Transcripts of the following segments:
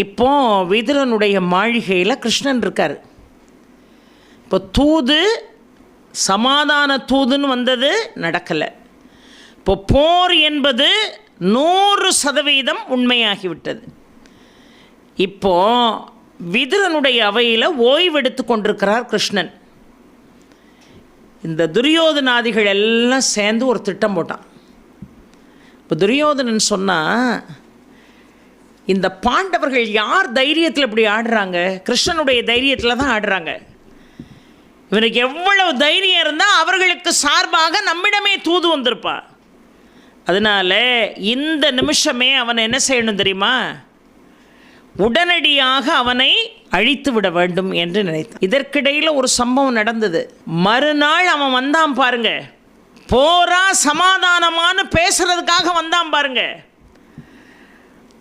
இப்போ விதுரனுடைய மாளிகையில் கிருஷ்ணன் இருக்கார். இப்போ தூது சமாதான தூதுன்னு வந்தது, நடக்கலை. இப்போ போர் என்பது 100% உண்மையாகிவிட்டது. இப்போ விதுரனுடைய அவையில் ஓய்வெடுத்து கொண்டிருக்கிறார் கிருஷ்ணன். இந்த துரியோதனாதிகள் எல்லாம் சேர்ந்து ஒரு திட்டம் போட்டான். இப்போ துரியோதனன் சொன்னால், இந்த பாண்டவர்கள் யார் தைரியத்தில் இப்படி ஆடுறாங்க? கிருஷ்ணனுடைய தைரியத்தில் தான் ஆடுறாங்க. இவனுக்கு எவ்வளவு தைரியம் இருந்தால் அவர்களுக்கு சார்பாக நம்மிடமே தூது வந்திருப்பா. அதனால் இந்த நிமிஷமே அவனை என்ன செய்யணும் தெரியுமா? உடனடியாக அவனை அழித்து விட வேண்டும் என்று நினைத்தான். இதற்கிடையில் ஒரு சம்பவம் நடந்தது. மறுநாள் அவன் வந்தான் பாருங்க, போரா சமாதானமானு பேசுறதுக்காக வந்தான் பாருங்க.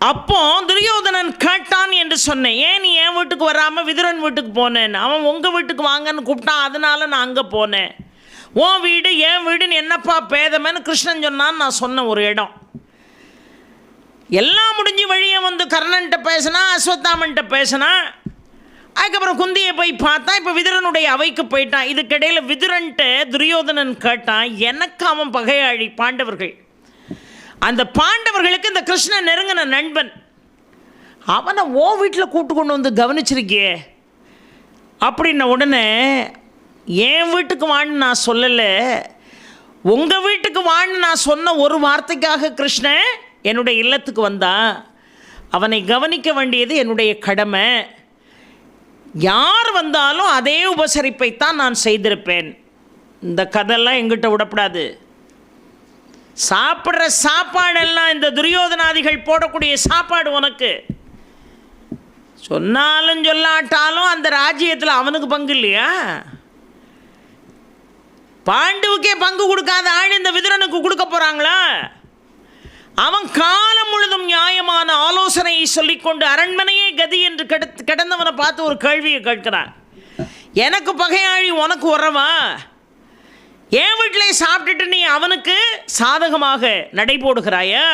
அப்போ துரியோதனன் கேட்டான் என்று சொன்னேன், ஏன் நீ என் வீட்டுக்கு வராமல் விதுரன் வீட்டுக்கு போனேன்னு. அவன் உங்கள் வீட்டுக்கு வாங்கன்னு கூப்பிட்டான், அதனால நான் அங்கே போனேன். உன் வீடு என் வீடுன்னு என்னப்பா பேதமேன்னு கிருஷ்ணன் சொன்னான்னு நான் சொன்ன ஒரு இடம். எல்லாம் முடிஞ்சு வழியை வந்து கர்ணன்ட்ட பேசினா, அஸ்வத்தாமன்ட்ட பேசினா, அதுக்கப்புறம் குந்தியை போய் பார்த்தா. இப்போ விதுரனுடைய அவைக்கு போயிட்டான். இதுக்கிடையில் விதுரன்ட்ட துரியோதனன் கேட்டான், எனக்கு அவன் பகையாளி பாண்டவர்கள், அந்த பாண்டவர்களுக்கு இந்த கிருஷ்ணன் நெருங்கின நண்பன், அவனை ஓ வீட்டில் கூட்டு கொண்டு வந்து கவனிச்சிருக்கியே அப்படின்ன உடனே, என் வீட்டுக்கு வான்னு நான் சொல்லலை, உங்கள் வீட்டுக்கு வான்னு நான் சொன்ன ஒரு வார்த்தைக்காக கிருஷ்ணன் என்னுடைய இல்லத்துக்கு வந்தான். அவனை கவனிக்க வேண்டியது என்னுடைய கடமை. யார் வந்தாலும் அதே உபசரிப்பைத்தான் நான் செய்திருப்பேன். இந்த கதையெல்லாம் எங்கிட்ட விடப்படாது. சாப்பிட்ற சாப்பாடெல்லாம் இந்த துரியோதனாதிகள் போடக்கூடிய சாப்பாடு உனக்கு. சொன்னாலும் சொல்லாட்டாலும் அந்த ராஜ்யத்தில் அவனுக்கு பங்கு இல்லையா? பாண்டுவுக்கே பங்கு கொடுக்காத ஆள் இந்த விதுரனுக்கு கொடுக்க போகிறாங்களா? அவன் காலம் முழுதும் நியாயமான ஆலோசனையை சொல்லிக்கொண்டு அரண்மனையே கதி என்று கிடந்தவனை பார்த்து ஒரு கேள்வியை கேட்கிறான். எனக்கு பகையாளி உனக்கு உறவா? என் வீட்டிலே சாப்பிட்டுட்டு நீ அவனுக்கு சாதகமாக நடை போடுகிறாயா?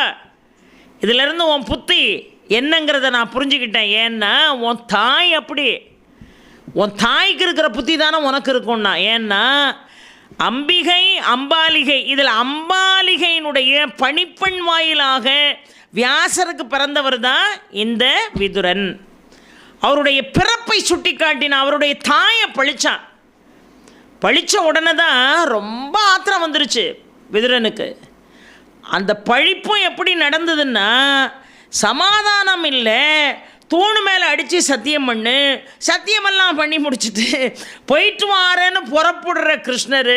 இதிலிருந்து உன் புத்தி என்னங்கிறத நான் புரிஞ்சுக்கிட்டேன். ஏன்னா உன் தாய் அப்படி, உன் தாய்க்கு இருக்கிற புத்தி தானே உனக்கு இருக்கும்னா. ஏன்னா அம்பிகை அம்பாலிகை, இதில் அம்பாலிகையினுடைய பணிப்பெண் வாயிலாக வியாசருக்கு பிறந்தவர் தான் இந்த விதுரன். அவருடைய பிறப்பை சுட்டி காட்டின, அவருடைய தாயை பழிச்சான். பழித்த உடனே தான் ரொம்ப ஆத்திரம் வந்துருச்சு விதுரனுக்கு. அந்த பழிப்பும் எப்படி நடந்ததுன்னா, சமாதானம் இல்லை, தூணு மேலே அடித்து சத்தியம் பண்ணு, சத்தியமெல்லாம் பண்ணி முடிச்சுட்டு போயிட்டு வாரேன்னு புறப்படுற கிருஷ்ணர்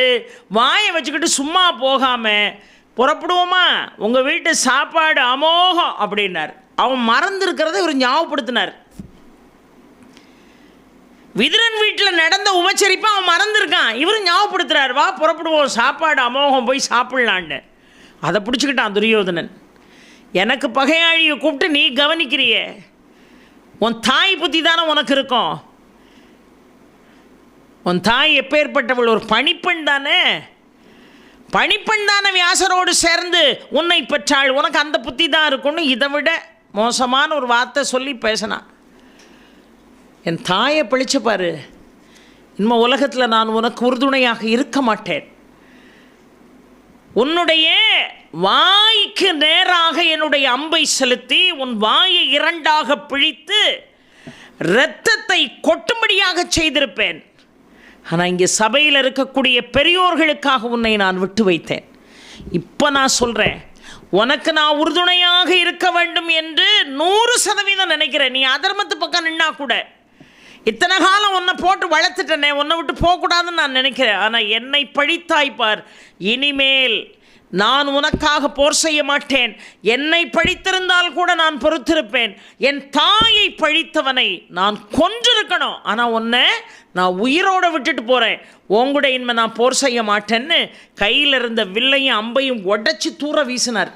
வாயை வச்சுக்கிட்டு சும்மா போகாமல், புறப்படுவோமா, உங்கள் வீட்டு சாப்பாடு அமோகம் அப்படின்னார். அவன் மறந்துருக்கிறத இவர் ஞாபகப்படுத்தினார். விதுரன் வீட்டில் நடந்த உபச்சரிப்பை அவன் மறந்துருக்கான், இவர் ஞாபகப்படுத்துகிறார், வா புறப்படுவோம், சாப்பாடு அமோகம், போய் சாப்பிட்லான்னு. அதை பிடிச்சிக்கிட்டான் துரியோதனன். எனக்கு பகையாளியை கூப்பிட்டு நீ கவனிக்கிறிய, உன் தாய் புத்தி தானே உனக்கு இருக்கும். உன் தாய் எப்பேற்பட்டவள்? ஒரு பணிப்பெண் தானே, பணிப்பெண் தானே வியாசரோடு சேர்ந்து உன்னை பெற்றாள், உனக்கு அந்த புத்தி தான் இருக்கும்னு இதை விட மோசமான ஒரு வார்த்தை சொல்லி பேசினான். என் தாயை பழிச்சு பாரு, இனிமே உலகத்தில் நான் உனக்கு உறுதுணையாக இருக்க மாட்டேன். உன்னுடைய வாய்க்கு நேராக என்னுடைய அம்பை செலுத்தி உன் வாயை 2ஆக பிழித்து இரத்தத்தை கொட்டும்படியாக செய்திருப்பேன். ஆனால் இங்கே சபையில் இருக்கக்கூடிய பெரியோர்களுக்காக உன்னை நான் விட்டு வைத்தேன். இப்போ நான் சொல்கிறேன், உனக்கு நான் உறுதுணையாக இருக்க வேண்டும் என்று 100% நினைக்கிறேன். நீ அதர்மத்து பக்கம் நின்னா கூட, இத்தனை காலம் உன்னை போட்டு வளர்த்துட்டனே, உன்னை விட்டு போகக்கூடாதுன்னு நான் நினைக்கிறேன். ஆனால் என்னை பழித்தாய்ப்பார், இனிமேல் நான் உனக்காக போர் செய்ய மாட்டேன். என்னை பழித்திருந்தால் கூட நான் பொறுத்திருப்பேன். என் தாயை பழித்தவனை நான் கொன்றிருக்கணும், ஆனால் உன்னை நான் உயிரோடு விட்டுட்டு போகிறேன். உங்கூட இனிமே நான் போர் செய்ய மாட்டேன்னு கையில் இருந்த வில்லையும் அம்பையும் உடைச்சி தூர வீசினார்.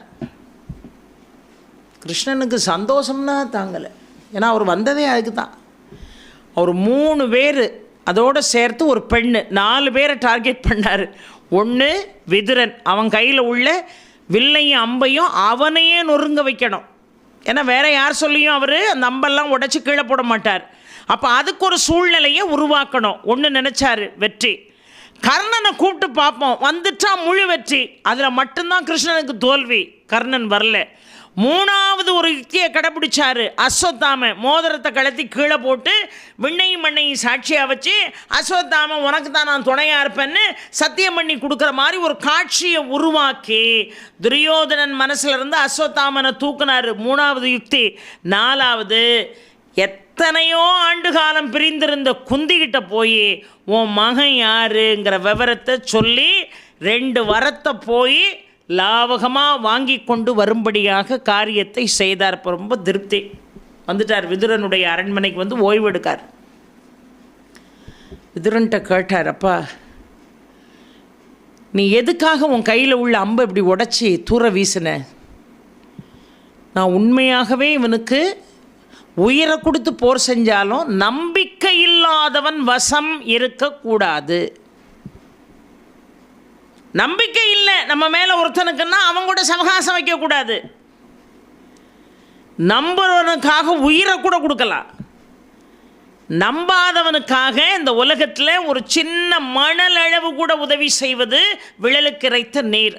கிருஷ்ணனுக்கு சந்தோஷம்னா தாங்கலை. ஏன்னா அவர் வந்ததே அதுக்கு தான். அவர் 3 பேர் அதோடு சேர்த்து ஒரு பெண்ணு, 4 பேரை டார்கெட் பண்ணார். ஒன்று விதுரன், அவன் கையில் உள்ள வில்லையும் அம்பையும் அவனையே நொறுங்க வைக்கணும். ஏன்னா வேறு யார் சொல்லியும் அவர் அந்த அம்பெல்லாம் உடைச்சி கீழே போட மாட்டார். அப்போ அதுக்கு ஒரு சூழ்நிலையை உருவாக்கணும். ஒன்று நினச்சார், வெற்றி. கர்ணனை கூப்பிட்டு பார்ப்போம், வந்துட்டா முழு வெற்றி. அதில் மட்டும்தான் கிருஷ்ணனுக்கு தோல்வி. கர்ணன் வரல. மூணாவது ஒரு யுக்தியை கடைப்பிடிச்சாரு. அஸ்வத்தாம மோதிரத்தை கழட்டி கீழே போட்டு விண்ணையும் மண்ணையும் சாட்சியாக வச்சு, அஸ்வத்தாம உனக்கு தான் நான் துணையாக இருப்பேன்னு சத்தியம் பண்ணி கொடுக்குற மாதிரி ஒரு காட்சியை உருவாக்கி துரியோதனன் மனசுல இருந்து அஸ்வத்தாமனை தூக்குனாரு. மூணாவது யுக்தி. நாலாவது, எத்தனையோ ஆண்டு காலம் பிரிந்திருந்த குந்திக்கிட்ட போய் உன் மகன் யாருங்கிற விவரத்தை சொல்லி 2 வரத்தை போய் லாவகமாக வாங்கி கொண்டு வரும்படியாக காரியத்தை செய்தார். இப்போ ரொம்ப திருப்தி வந்துட்டார். விதுரனுடைய அரண்மனைக்கு வந்து ஓய்வு எடுக்கார். விதுரன்ட்ட கேட்டார், அப்பா நீ எதுக்காக உன் கையில் உள்ள அம்பை இப்படி உடச்சி தூர வீசின? நான் உண்மையாகவே இவனுக்கு உயிரை கொடுத்து போர் செஞ்சாலும் நம்பிக்கை இல்லாதவன் வசம் இருக்கக்கூடாது. நம்பிக்கை இல்லை நம்ம மேலே ஒருத்தனுக்குன்னா அவன் கூட சவகாசம் வைக்கக்கூடாது. நம்புறவனுக்காக உயிரை கூட கொடுக்கலாம். நம்பாதவனுக்காக இந்த உலகத்தில் ஒரு சின்ன மணல் அளவு கூட உதவி செய்வது விழலுக்கு இறைத்த நீர்.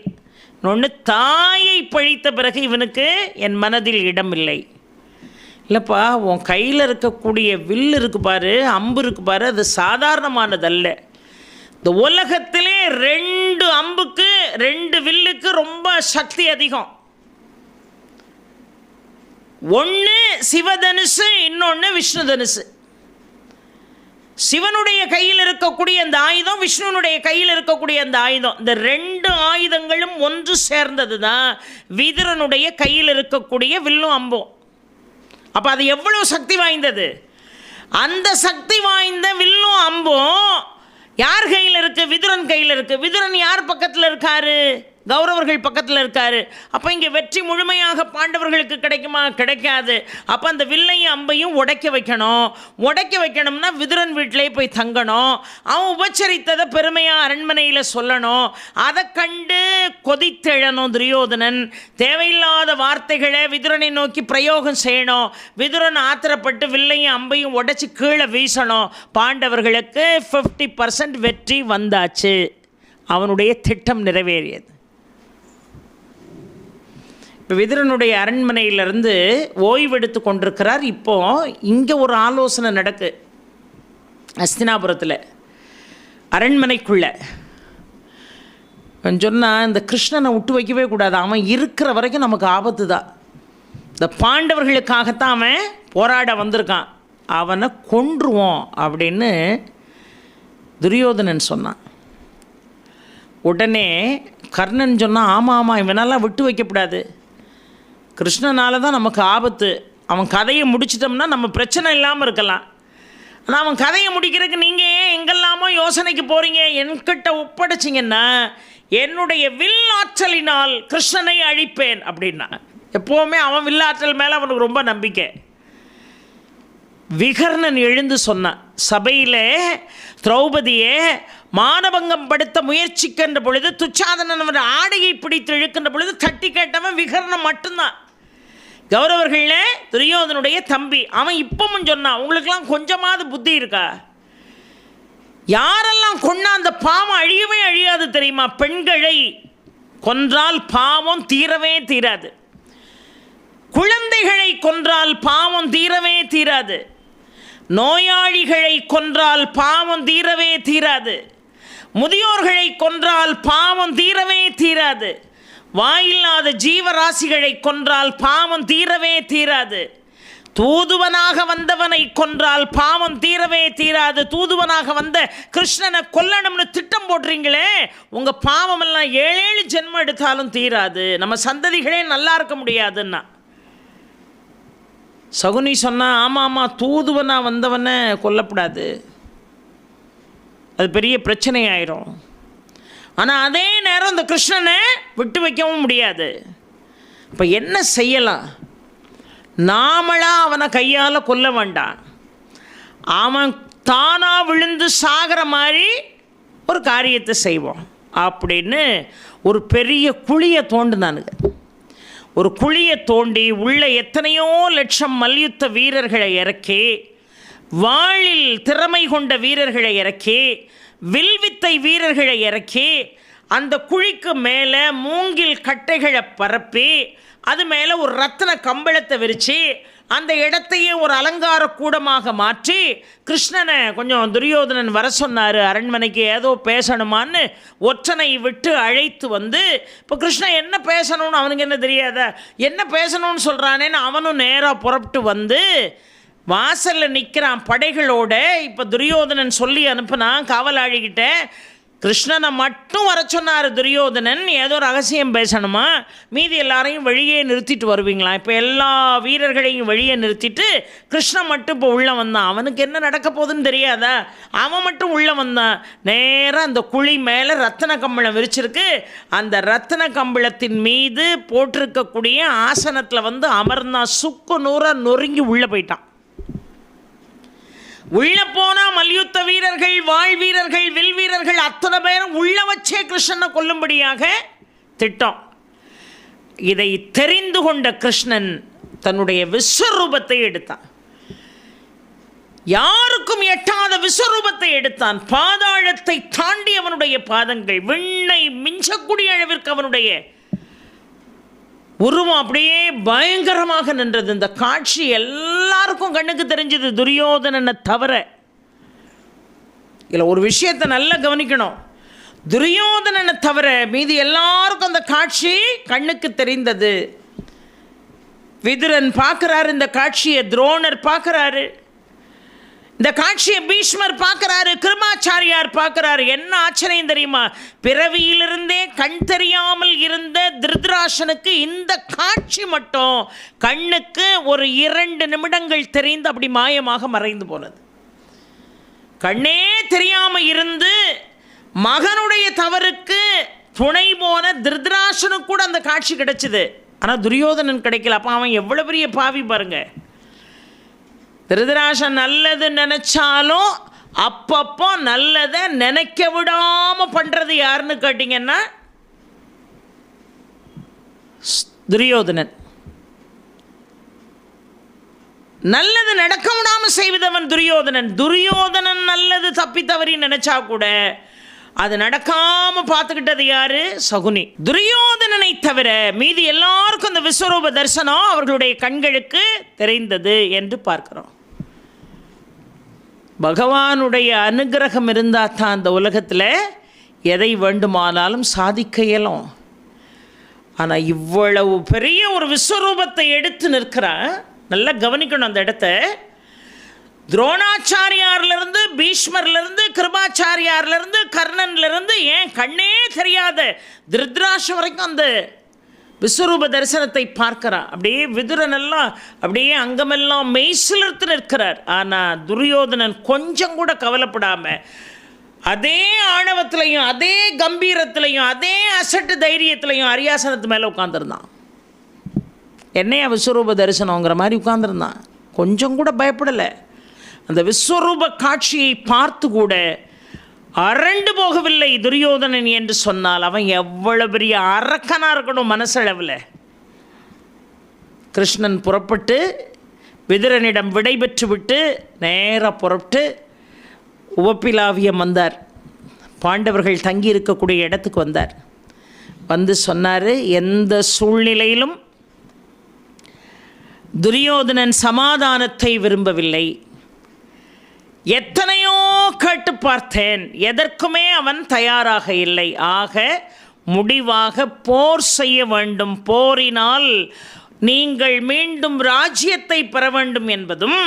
ஒன்று, தாயை பழித்த பிறகு இவனுக்கு என் மனதில் இடமில்லை. இல்லைப்பா, உன் கையில் இருக்கக்கூடிய வில் இருக்கு பாரு, அம்பு இருக்கு பாரு, அது சாதாரணமானதல்ல. இந்த உலகத்திலே 2 அம்புக்கு 2 வில்லுக்கு ரொம்ப சக்தி அதிகம். ஒன்று சிவதனுசு, இன்னொன்று விஷ்ணு தனுசு. சிவனுடைய கையில் இருக்கக்கூடிய அந்த ஆயுதம், விஷ்ணுனுடைய கையில் இருக்கக்கூடிய அந்த ஆயுதம், இந்த 2 ஆயுதங்களும் ஒன்று சேர்ந்தது தான் விதுரனுடைய கையில் இருக்கக்கூடிய வில்லும் அம்பும். அப்போ அது எவ்வளோ சக்தி வாய்ந்தது. அந்த சக்தி வாய்ந்த வில்லும் அம்பும் யார் கையில் இருக்குது? விதுரன் கையில் இருக்குது. விதுரன் யார் பக்கத்தில் இருக்காரு? கௌரவர்கள் பக்கத்தில் இருக்காரு. அப்போ இங்கே வெற்றி முழுமையாக பாண்டவர்களுக்கு கிடைக்குமா? கிடைக்காது. அப்போ அந்த வில்லையும் அம்பையும் உடைக்க வைக்கணும். உடைக்க வைக்கணும்னா விதுரன் வீட்டிலே போய் தங்கணும். அவன் உபச்சரித்ததை பெருமையாக அரண்மனையில் சொல்லணும். அதை கண்டு கொதித்தெழணும் துரியோதனன். தேவையில்லாத வார்த்தைகளை விதுரனை நோக்கி பிரயோகம் செய்யணும். விதுரன் ஆத்திரப்பட்டு வில்லையும் அம்பையும் உடைச்சி கீழே வீசணும். பாண்டவர்களுக்கு 50% வெற்றி வந்தாச்சு. அவனுடைய திட்டம் நிறைவேறியது. இப்போ விதுரனுடைய அரண்மனையிலிருந்து ஓய்வெடுத்து கொண்டிருக்கிறார். இப்போது இங்கே ஒரு ஆலோசனை நடக்கு. அஸ்தினாபுரத்தில் அரண்மனைக்குள்ளே சொன்னால், இந்த கிருஷ்ணனை விட்டு வைக்கவே கூடாது. அவன் இருக்கிற வரைக்கும் நமக்கு ஆபத்து தான். இந்த பாண்டவர்களுக்காகத்தான் அவன் போராட வந்திருக்கான். அவனை கொன்றுவோம் அப்படின்னு துரியோதனன் சொன்னான். உடனே கர்ணன் சொன்னான், ஆமாம் ஆமாம், இவனெல்லாம் விட்டு வைக்கக்கூடாது. கிருஷ்ணனால தான் நமக்கு ஆபத்து. அவன் கதையை முடிச்சிட்டோம்னா நம்ம பிரச்சனை இல்லாமல் இருக்கலாம். ஆனால் அவன் கதையை முடிக்கிறதுக்கு நீங்கள் ஏன் எங்கெல்லாமோ யோசனைக்கு போகிறீங்க? என்கிட்ட ஒப்படைச்சிங்கன்னா என்னுடைய வில்லாற்றலினால் கிருஷ்ணனை அழிப்பேன் அப்படின்னா. எப்போவுமே அவன் வில்லாற்றல் மேலே அவனுக்கு ரொம்ப நம்பிக்கை. விகர்ணன் எழுந்து சொன்னான், சபையில் திரௌபதியை மானபங்கம் படுத்த முயற்சிக்கின்ற பொழுது, துச்சாதனன் அவன் ஆடையை பிடித்து இழுக்கின்ற பொழுது தட்டி கேட்டவன் விகர்ணன் மட்டும்தான். கௌரவர்களில் துரியோதனுடைய தம்பி. அவன் இப்பவும் சொன்னான், உங்களுக்கெல்லாம் கொஞ்சமாவது புத்தி இருக்கா? யாரெல்லாம் கொன்னா அந்த பாவம் அழியவே அழியாது தெரியுமா? பெண்களை கொன்றால் பாவம் தீரவே தீராது. குழந்தைகளை கொன்றால் பாவம் தீரவே தீராது. நோயாளிகளை கொன்றால் பாவம் தீரவே தீராது. முதியோர்களை கொன்றால் பாவம் தீரவே தீராது. வாயில்லாத ஜீவராசிகளை கொன்றால் பாவம் தீரவே தீராது. தூதுவனாக வந்தவனை கொன்றால் பாவம் தீரவே தீராது. தூதுவனாக வந்த கிருஷ்ணனை கொல்லணும்னு திட்டம் போடுறீங்களே, உங்கள் பாவமெல்லாம் 7 ஜென்மம் எடுத்தாலும் தீராது. நம்ம சந்ததிகளே நல்லா இருக்க முடியாதுன்னா. சகுனி சொன்னா, ஆமாம் ஆமாம், தூதுவனாக வந்தவனை கொல்லப்படாது, அது பெரிய பிரச்சனை ஆயிரும். ஆனால் அதே நேரம் இந்த கிருஷ்ணனை விட்டு வைக்கவும் முடியாது. இப்போ என்ன செய்யலாம்? நாமளாக அவனை கையால் கொல்ல வேண்டாம். அவன் தானாக விழுந்து சாகிற மாதிரி ஒரு காரியத்தை செய்வோம் அப்படின்னு ஒரு பெரிய குழியை தோண்டினானுங்க. ஒரு குழியை தோண்டி உள்ள எத்தனையோ லட்சம் மல்யுத்த வீரர்களை இறக்கி, வாளில் திறமை கொண்ட வீரர்களை இறக்கி, வில்வித்தை வீரர்களை இறக்கி, அந்த குழிக்கு மேலே மூங்கில் கட்டைகளை பரப்பி, அது மேலே ஒரு ரத்தின கம்பளத்தை விரித்து, அந்த இடத்தையே ஒரு அலங்கார கூடமாக மாற்றி, கிருஷ்ணனை கொஞ்சம் துரியோதனன் வர சொன்னார் அரண்மனைக்கு, ஏதோ பேசணுமான்னு ஒற்றனை விட்டு அழைத்து வந்து, இப்போ கிருஷ்ணன் என்ன பேசணும்னு அவனுக்கு என்ன தெரியாதா, என்ன பேசணும்னு சொல்கிறானேன்னு அவனும் நேராக புறப்பட்டு வந்து வாசலில் நிற்கிறான் படைகளோட. இப்போ துரியோதனன் சொல்லி அனுப்புனான் காவலாளிகிட்ட, கிருஷ்ணனை மட்டும் வர சொன்னார் துரியோதனன், ஏதோ ரகசியம் பேசணுமா, மீதி எல்லாரையும் வெளியே நிறுத்திட்டு வருவீங்களா. இப்போ எல்லா வீரர்களையும் வெளியே நிறுத்திட்டு கிருஷ்ணன் மட்டும் இப்போ உள்ளே வந்தான். அவனுக்கு என்ன நடக்க போகுதுன்னு தெரியாதா, அவன் மட்டும் உள்ளே வந்தான். நேராக அந்த குழி மேலே ரத்தின கம்பளம் விரிச்சிருக்கு, அந்த ரத்தின கம்பளத்தின் மீது போட்டிருக்கக்கூடிய ஆசனத்தில் வந்து அமர்ந்தான். சுக்கு நூறாக நொறுங்கி உள்ளே போயிட்டான். உள்ள போனா மல்யுத்த வீரர்கள், வாழ் வீரர்கள், வில் வீரர்கள் அத்தனை பேரும் உள்ள வச்சே கிருஷ்ணனை கொல்லும்படியாக திட்டம். இதை தெரிந்து கொண்ட கிருஷ்ணன் தன்னுடைய விஸ்வரூபத்தை எடுத்தான். யாருக்கும் எட்டாத விஸ்வரூபத்தை எடுத்தான். பாதாளத்தை தாண்டி அவனுடைய பாதங்கள், விண்ணை மிஞ்சக்கூடிய அளவிற்கு அவனுடைய உருவம் அப்படியே பயங்கரமாக நின்றது. இந்த காட்சி எல்லாருக்கும் கண்ணுக்கு தெரிஞ்சது, துரியோதனனை தவிர. இதில் ஒரு விஷயத்தை நல்லா கவனிக்கணும், துரியோதனனை தவிர மீதி எல்லாருக்கும் அந்த காட்சி கண்ணுக்கு தெரிந்தது. விதுரன் பார்க்குறாரு இந்த காட்சியை, துரோணர் பார்க்குறாரு இந்த காட்சியை, பீஷ்மர் பார்க்குறாரு, கிருபாச்சாரியார் பார்க்குறாரு. என்ன ஆச்சரியம் தெரியுமா, பிறவியிலிருந்தே கண் தெரியாமல் இருந்த திருதராஷனுக்கு இந்த காட்சி மட்டும் கண்ணுக்கு ஒரு 2 நிமிடங்கள் தெரிந்து அப்படி மாயமாக மறைந்து போனது. கண்ணே தெரியாமல் இருந்து மகனுடைய தவறுக்கு துணை போன திருதராஷனுக்கு கூட அந்த காட்சி கிடைச்சிது, ஆனால் துரியோதனன் கிடைக்கல. அப்போ அவன் எவ்வளோ பெரிய பாவி பாருங்க. திருதராஷன் நல்லது நினைச்சாலும் அப்பப்போ நல்லதை நினைக்க விடாம பண்றது யாருன்னு கேட்டீங்கன்னா துரியோதனன். நல்லது நடக்க விடாம செய்வதவன் துரியோதனன். துரியோதனன் நல்லது தப்பி தவறி நினைச்சா கூட அது நடக்காம பார்த்துக்கிட்டது யாரு, சகுனி. துரியோதனனை தவிர மீதி எல்லாருக்கும் அந்த விஸ்வரூப தரிசனம் அவர்களுடைய கண்களுக்கு தெரிந்தது என்று பார்க்கிறோம். பகவானுடைய அனுகிரகம் இருந்தால் தான் அந்த உலகத்தில் எதை வேண்டுமானாலும் சாதிக்க இயலும். ஆனால் இவ்வளவு பெரிய ஒரு விஸ்வரூபத்தை எடுத்து நிற்கிறான். நல்லா கவனிக்கணும் அந்த இடத்த. துரோணாச்சாரியார்லேருந்து, பீஷ்மர்லேருந்து, கிருபாச்சாரியார்லேருந்து, கர்ணன்லேருந்து, ஏன் கண்ணே தெரியாத திருதராஷ வரைக்கும் அந்த விஸ்வரூப தரிசனத்தை பார்க்கிறான். அப்படியே விதுரனெல்லாம் அப்படியே அங்கமெல்லாம் மெய்சிலிர்த்து நிற்கிறார். ஆனால் துரியோதனன் கொஞ்சம் கூட கவலைப்படாமல் அதே ஆணவத்திலையும், அதே கம்பீரத்திலையும், அதே அசட்டு தைரியத்திலையும் அரியாசனத்து மேலே உட்காந்துருந்தான். என்னையா விஸ்வரூப தரிசனங்கிற மாதிரி உட்காந்துருந்தான். கொஞ்சம் கூட பயப்படலை. அந்த விஸ்வரூப காட்சியை பார்த்து கூட அரண்டு போகவில்லை துரியோதனன் என்று சொன்னால் அவன் எவ்வளவு பெரிய அரக்கனாக இருக்கணும் மனசளவில். கிருஷ்ணன் புறப்பட்டு விதுரனிடம் விடை பெற்று விட்டு நேராக புறப்பட்டு உவப்பிலாவியம் வந்தார். பாண்டவர்கள் தங்கி இருக்கக்கூடிய இடத்துக்கு வந்தார். வந்து சொன்னார், எந்த சூழ்நிலையிலும் துரியோதனன் சமாதானத்தை விரும்பவில்லை. எத்தனையோ கேட்டு பார்த்தேன், எதற்குமே அவன் தயாராக இல்லை. ஆக முடிவாக போர் செய்ய வேண்டும், போரினால் நீங்கள் மீண்டும் ராஜ்யத்தை பெற வேண்டும் என்பதும்,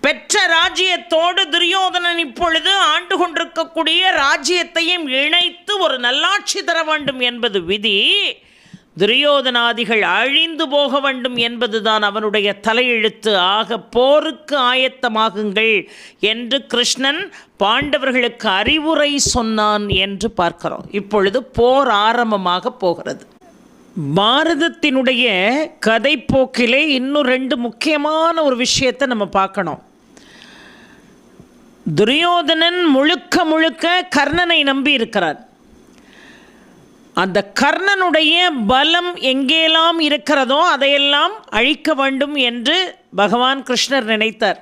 பெற்ற ராஜ்யத்தோடு துரியோதனன் இப்பொழுது ஆண்டு கொண்டிருக்கக்கூடிய ராஜ்யத்தையும் இணைத்து ஒரு நல்லாட்சி தர வேண்டும் என்பது விதி. துரியோதனாதிகள் அழிந்து போக வேண்டும் என்பதுதான் அவனுடைய தலையெழுத்து. ஆக போருக்கு ஆயத்தமாகுங்கள் என்று கிருஷ்ணன் பாண்டவர்களுக்கு அறிவுரை சொன்னான் என்று பார்க்கிறோம். இப்பொழுது போர் ஆரம்பமாக போகிறது. பாரதத்தினுடைய கதை போக்கிலே இன்னும் 2 முக்கியமான ஒரு விஷயத்தை நம்ம பார்க்கணும். துரியோதனன் முழுக்க முழுக்க கர்ணனை நம்பி இருக்கிறான். அந்த கர்ணனுடைய பலம் எங்கேலாம் இருக்கிறதோ அதையெல்லாம் அழிக்க வேண்டும் என்று பகவான் கிருஷ்ணர் நினைத்தார்.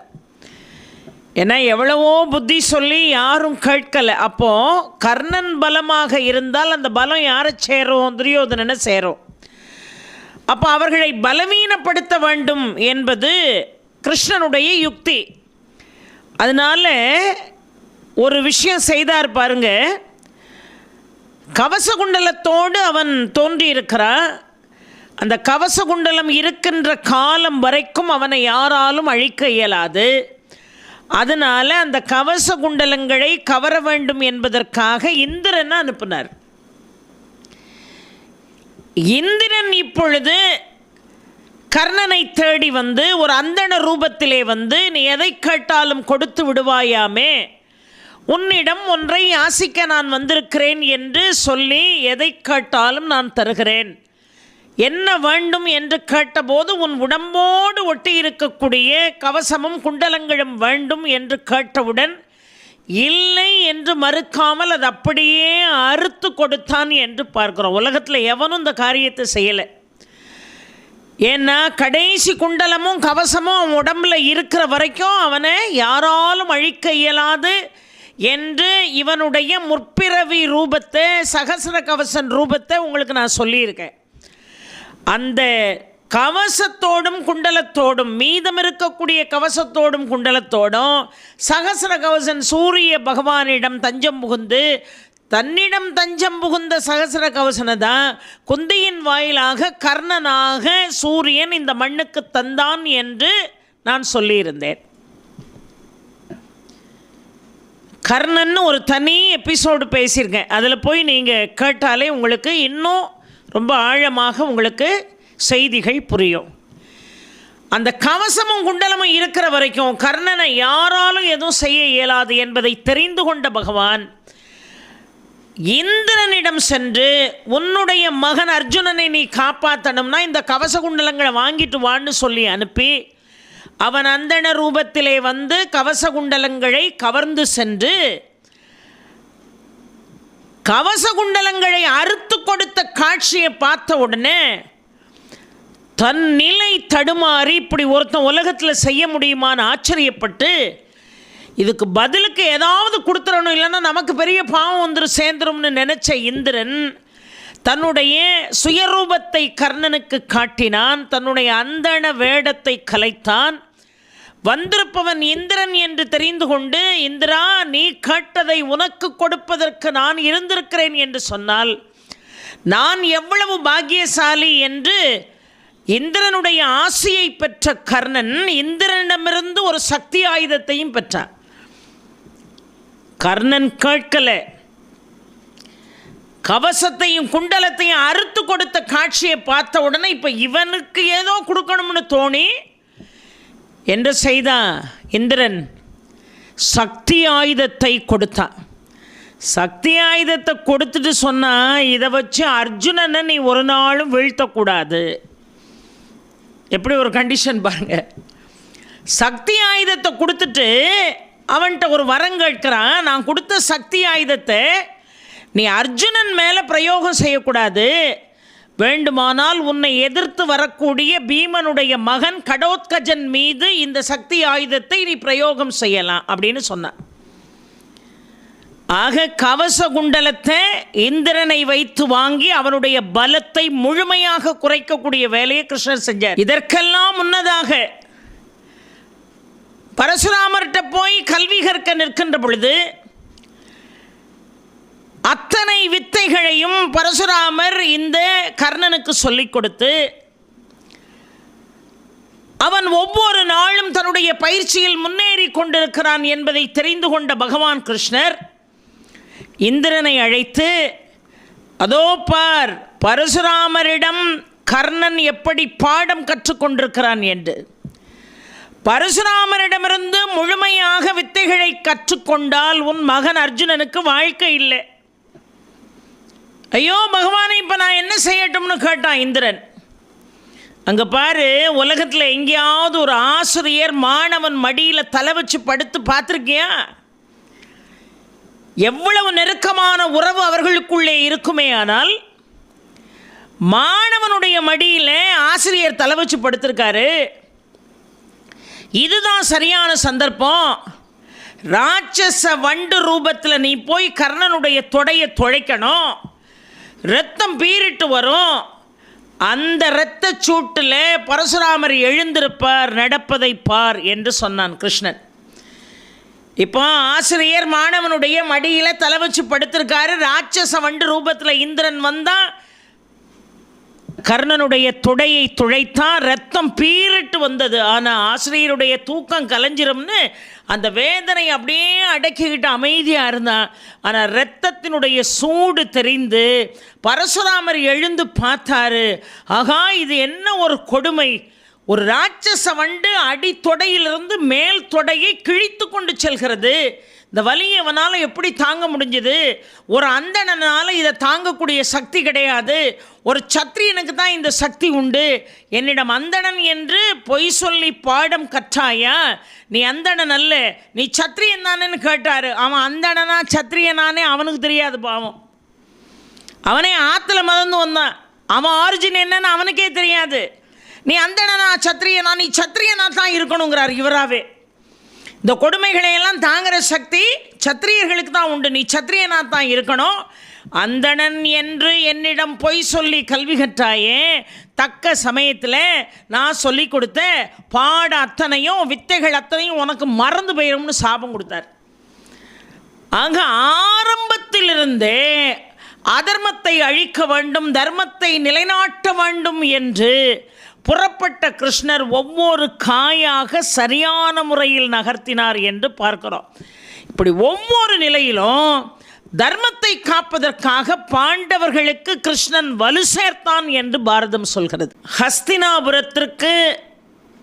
ஏன்னா எவ்வளவோ புத்தி சொல்லி யாரும் கேட்கலை. அப்போது கர்ணன் பலமாக இருந்தால் அந்த பலம் யாரை சேரும்? துரியோதனனை சேரும். அப்போ அவர்களை பலவீனப்படுத்த வேண்டும் என்பது கிருஷ்ணனுடைய யுக்தி. அதனால ஒரு விஷயம் செய்தார் பாருங்க. கவசகுண்டலத்தோடு அவன் தோன்றியிருக்கிறான். அந்த கவசகுண்டலம் இருக்கின்ற காலம் வரைக்கும் அவனை யாராலும் அழிக்க இயலாது. அதனால் அந்த கவச குண்டலங்களை கவர வேண்டும் என்பதற்காக இந்திரனை அனுப்பினார். இந்திரன் இப்பொழுது கர்ணனை தேடி வந்து ஒரு அந்தண ரூபத்திலே வந்து, நீ எதை கேட்டாலும் கொடுத்து விடுவாயாமே, உன்னிடம் ஒன்றை யாசிக்க நான் வந்திருக்கிறேன் என்று சொல்லி எதை கேட்டாலும் நான் தருகிறேன், என்ன வேண்டும் என்று கேட்டபோது உன் உடம்போடு ஒட்டி இருக்கக்கூடிய கவசமும் குண்டலங்களும் வேண்டும் என்று கேட்டவுடன் இல்லை என்று மறுக்காமல் அது அப்படியே அறுத்து கொடுத்தான் என்று பார்க்கிறோம். உலகத்தில் எவனும் இந்த காரியத்தை செய்யலை. ஏன்னா கடைசி குண்டலமும் கவசமும் அவன் உடம்பில் இருக்கிற வரைக்கும் அவனை யாராலும் அழிக்க இயலாது என்று இவனுடைய முற்பிறவி ரூபத்தை, சகசர கவசன் ரூபத்தை உங்களுக்கு நான் சொல்லியிருக்கேன். அந்த கவசத்தோடும் குண்டலத்தோடும், மீதம் இருக்கக்கூடிய கவசத்தோடும் குண்டலத்தோடும் சகசர கவசன் சூரிய பகவானிடம் தஞ்சம் புகுந்து, தன்னிடம் தஞ்சம் புகுந்த சகசர கவசனை தான் குந்தியின் வாயிலாக கர்ணனாக சூரியன் இந்த மண்ணுக்கு தந்தான் என்று நான் சொல்லியிருந்தேன். கர்ணன்னு ஒரு தனி எபிசோடு பேசியிருக்கேன். அதில் போய் நீங்கள் கேட்டாலே உங்களுக்கு இன்னும் ரொம்ப ஆழமாக உங்களுக்கு செய்திகள் புரியும். அந்த கவசமும் குண்டலமும் இருக்கிற வரைக்கும் கர்ணனை யாராலும் எதுவும் செய்ய இயலாது என்பதை தெரிந்து கொண்ட பகவான் இந்திரனிடம் சென்று, உன்னுடைய மகன் அர்ஜுனனை நீ காப்பாற்றணும்னா இந்த கவச குண்டலங்களை வாங்கிட்டு வான்னு சொல்லி அனுப்பி, அவன் அந்தண ரூபத்திலே வந்து கவச குண்டலங்களை கவர்ந்து சென்று கவச குண்டலங்களை அறுத்து கொடுத்த காட்சியை பார்த்த உடனே தன் நிலை தடுமாறி, இப்படி ஒருத்தன் உலகத்தில் செய்ய முடியுமான்னு ஆச்சரியப்பட்டு, இதுக்கு பதிலுக்கு ஏதாவது கொடுத்துடணும், இல்லைன்னா நமக்கு பெரிய பாவம் வந்துடும் சேர்ந்துரும்னு நினச்ச இந்திரன் தன்னுடைய சுயரூபத்தை கர்ணனுக்கு காட்டினான். தன்னுடைய அந்தண வேடத்தை கலைத்தான். வந்திருப்பவன் இந்திரன் என்று தெரிந்து கொண்டு, இந்திரா நீ கேட்டதை உனக்கு கொடுப்பதற்கு நான் இருந்திருக்கிறேன் என்று சொன்னால் நான் எவ்வளவு பாக்கியசாலி என்று இந்திரனுடைய ஆசையை பெற்ற கர்ணன் இந்திரனிடமிருந்து ஒரு சக்தி ஆயுதத்தையும் பெற்றான். கர்ணன் கேட்கல, கவசத்தையும் குண்டலத்தையும் அறுத்து கொடுத்த காட்சியை பார்த்த உடனே இப்போ இவனுக்கு ஏதோ கொடுக்கணும்னு தோணி என்ன செய்தான்? இந்திரன் சக்தி ஆயுதத்தை கொடுத்தான். சக்தி ஆயுதத்தை கொடுத்துட்டு சொன்னால், இதை வச்சு அர்ஜுனனை நீ ஒரு நாளும் வீழ்த்தக்கூடாது. எப்படி ஒரு கண்டிஷன் பாருங்க. சக்தி ஆயுதத்தை கொடுத்துட்டு அவன்கிட்ட ஒரு வரம் கேட்கிறான், நான் கொடுத்த சக்தி ஆயுதத்தை நீ அர்ஜுனன் மேலே பிரயோகம் செய்யக்கூடாது, வேண்டுமானால் உன்னை எதிர்த்து வரக்கூடிய பீமனுடைய மகன் கடோத்கஜன் மீது இந்த சக்தி ஆயுதத்தை நீ பிரயோகம் செய்யலாம் அப்படின்னு சொன்னான். ஆக கவச குண்டலத்தை இந்திரனை வைத்து வாங்கி அவனுடைய பலத்தை முழுமையாக குறைக்கக்கூடிய வேலையை கிருஷ்ணர் செஞ்சார். இதற்கெல்லாம் முன்னதாக பரசுராமர்கிட்ட போய் கல்வி கற்க நிற்கின்ற பொழுது அத்தனை வித்தைகளையும் பரசுராமர் இந்த கர்ணனுக்கு சொல்லிக் கொடுத்து, அவன் ஒவ்வொரு நாளும் தன்னுடைய பயிற்சியில் முன்னேறி கொண்டிருக்கிறான் என்பதை தெரிந்து கொண்ட பகவான் கிருஷ்ணர் இந்திரனை அழைத்து, அதோ பார் பரசுராமரிடம் கர்ணன் எப்படி பாடம் கற்றுக்கொண்டிருக்கிறான் என்று. பரசுராமரிடமிருந்து முழுமையாக வித்தைகளை கற்றுக்கொண்டால் உன் மகன் அர்ஜுனனுக்கு வாழ்க்கை இல்லை. ஐயோ பகவானை இப்போ நான் என்ன செய்யட்டும்னு கேட்டான் இந்திரன். அங்கே பாரு, உலகத்தில் எங்கேயாவது ஒரு ஆசிரியர் மாணவன் மடியில் தலை வச்சு படுத்து பார்த்துருக்கியா? எவ்வளவு நெருக்கமான உறவு அவர்களுக்குள்ளே இருக்குமே. ஆனால் மாணவனுடைய மடியில் ஆசிரியர் தலை வச்சு படுத்திருக்காரு. இதுதான் சரியான சந்தர்ப்பம். ராட்சச வண்டு ரூபத்தில் நீ போய் கர்ணனுடைய தொடையை துளைக்கணும், இரத்தம் பீரிட்டு வரும். அந்த இரத்த சூட்டில் பரசுராமர் எழுந்திருப்பார், நடப்பதை பார் என்று சொன்னான் கிருஷ்ணன். இப்போ ஆசிரியர் மாணவனுடைய மடியில் தலை வச்சு படுத்திருக்காரு. ராட்சச வண்டு ரூபத்தில் இந்திரன் வந்தான், கர்ணனுடைய தொடையை துளைத்தான், ரத்தம் பீரிட்டு வந்தது. ஆனால் ஆசிரியருடைய தூக்கம் கலைஞ்சிரும்னு அந்த வேதனை அப்படியே அடக்கிக்கிட்டு அமைதியாக இருந்தான். ஆனால் இரத்தத்தினுடைய சூடு தெரிந்து பரசுராமர் எழுந்து பார்த்தாரு. ஆகா, இது என்ன ஒரு கொடுமை! ஒரு ராட்சச வண்டு அடித்தொடையிலிருந்து மேல் தொடையை கிழித்து கொண்டு செல்கிறது. இந்த வலியை அவனால் எப்படி தாங்க முடிஞ்சது? ஒரு அந்தணனால் இதை தாங்கக்கூடிய சக்தி கிடையாது. ஒரு சத்திரியனுக்கு தான் இந்த சக்தி உண்டு. என்னிடம் அந்தணன் என்று பொய் சொல்லி பாடம் கற்றாயா? நீ அந்தணன் அல்ல, நீ சத்திரியன் தானேன்னு கேட்டார். அவன் அந்தணனா சத்திரியனானே அவனுக்கு தெரியாது பாவம். அவனே ஆற்றுல மறந்து வந்தான். அவன் ஆரிஜின் என்னன்னு அவனுக்கே தெரியாது. நீ அந்தணனா சத்திரியனா? நீ சத்திரியனா தான் இருக்கணுங்கிறார் இவராகவே. இந்த கொடுமைகளையெல்லாம் தாங்குகிற சக்தி சத்திரியர்களுக்கு தான் உண்டு. நீ சத்திரியனா தான் இருக்கணும். அந்தணன் என்று என்னிடம் பொய் சொல்லி கல்வி கற்றாயே, தக்க சமயத்தில் நான் சொல்லி கொடுத்த பாட அத்தனையும் வித்தைகள் அத்தனையும் உனக்கு மறந்து போயிடும்னு சாபம் கொடுத்தார். ஆக ஆரம்பத்திலிருந்தே அதர்மத்தை அழிக்க வேண்டும், தர்மத்தை நிலைநாட்ட வேண்டும் என்று புறப்பட்ட கிருஷ்ணர் ஒவ்வொரு காயாக சரியான முறையில் நகர்த்தினார் என்று பார்க்கிறோம். இப்படி ஒவ்வொரு நிலையிலும் தர்மத்தை காப்பதற்காக பாண்டவர்களுக்கு கிருஷ்ணன் வலு சேர்த்தான் என்று பாரதம் சொல்கிறது. ஹஸ்தினாபுரத்திற்கு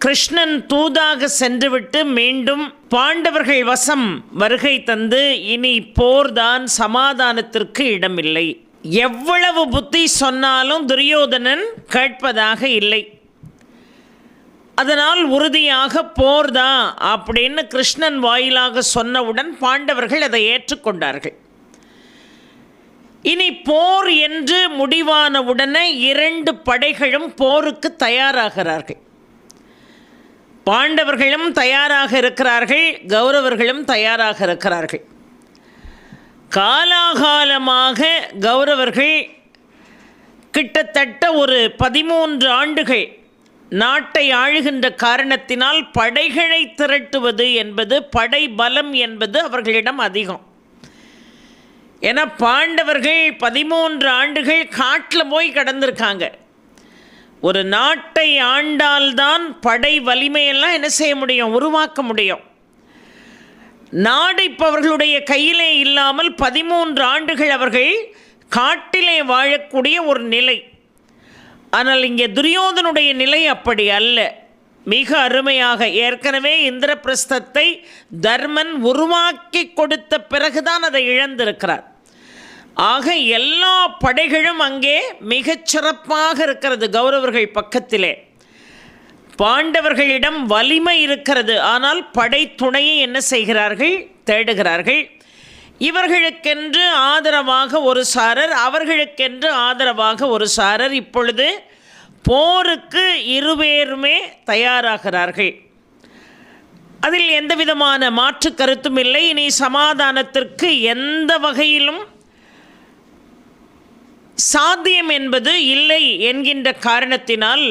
கிருஷ்ணன் தூதாக சென்றுவிட்டு மீண்டும் பாண்டவர்கள் வசம் வருகை தந்து இனி போர்தான், சமாதானத்திற்கு இடமில்லை. எவ்வளவு புத்தி சொன்னாலும் துரியோதனன் கேட்பதாக இல்லை. அதனால் உறுதியாக போர்தான் அப்படின்னு கிருஷ்ணன் வாயிலாக சொன்னவுடன் பாண்டவர்கள் அதை ஏற்றுக்கொண்டார்கள். இனி போர் என்று முடிவானவுடனே 2 படைகளும் போருக்கு தயாராகிறார்கள். பாண்டவர்களும் தயாராக இருக்கிறார்கள், கௌரவர்களும் தயாராக இருக்கிறார்கள். காலாகாலமாக கௌரவர்கள் கிட்டத்தட்ட ஒரு 13 ஆண்டுகள் நாட்டை ஆளுகின்ற காரணத்தினால் படைகளை திரட்டுவது என்பது, படை பலம் என்பது அவர்களிடம் அதிகம். ஏன்னா பாண்டவர்கள் 13 ஆண்டுகள் காட்டில் போய் கடந்திருக்காங்க. ஒரு நாட்டை ஆண்டால்தான் படை வலிமையெல்லாம் என்ன செய்ய முடியும், உருவாக்க முடியும். நாடு இப்போ அவர்களுடைய கையிலே இல்லாமல் 13 ஆண்டுகள் அவர்கள் காட்டிலே வாழக்கூடிய ஒரு நிலை. ஆனால் இங்கே துரியோதனுடைய நிலை அப்படி அல்ல. மிக அருமையாக ஏற்கனவே இந்திரபிரஸ்தத்தை தர்மன் உருவாக்கி கொடுத்த பிறகுதான் அதை இழந்திருக்கிறார். ஆக எல்லா படைகளும் அங்கே மிகச்சிறப்பாக இருக்கிறது. கௌரவர்கள் பக்கத்திலே பாண்டவர்களிடம் வலிமை இருக்கிறது. ஆனால் படை துணையை என்ன செய்கிறார்கள், தேடுகிறார்கள். இவர்களுக்கென்று ஆதரவாக ஒரு சாரர், அவர்களுக்கென்று ஆதரவாக ஒரு சாரர். இப்பொழுது போருக்கு இருவேருமே தயாராகிறார்கள். அதில் எந்த விதமான மாற்று கருத்தும் இல்லை. இனி சமாதானத்திற்கு எந்த வகையிலும் சாத்தியம் என்பது இல்லை என்கின்ற காரணத்தினால்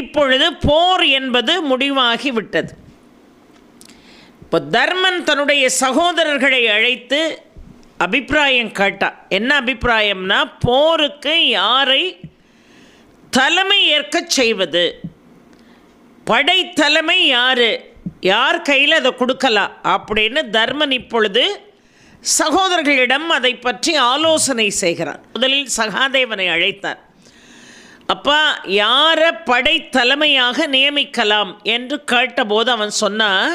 இப்பொழுது போர் என்பது முடிவாகிவிட்டது. இப்போ தர்மன் தன்னுடைய சகோதரர்களை அழைத்து அபிப்பிராயம் கேட்டார். என்ன அபிப்பிராயம்னா, போருக்கு யாரை தலைமை ஏற்க செய்வது, படை தலைமை யார் கையில் அதை கொடுக்கலாம் அப்படின்னு தர்மன் இப்பொழுது சகோதரர்களிடம் அதை பற்றி ஆலோசனை செய்கிறார். முதலில் சகாதேவனை அழைத்தார். அப்பா, யாரை படை தலைமையாக நியமிக்கலாம் என்று கேட்டபோது அவன் சொன்னான்,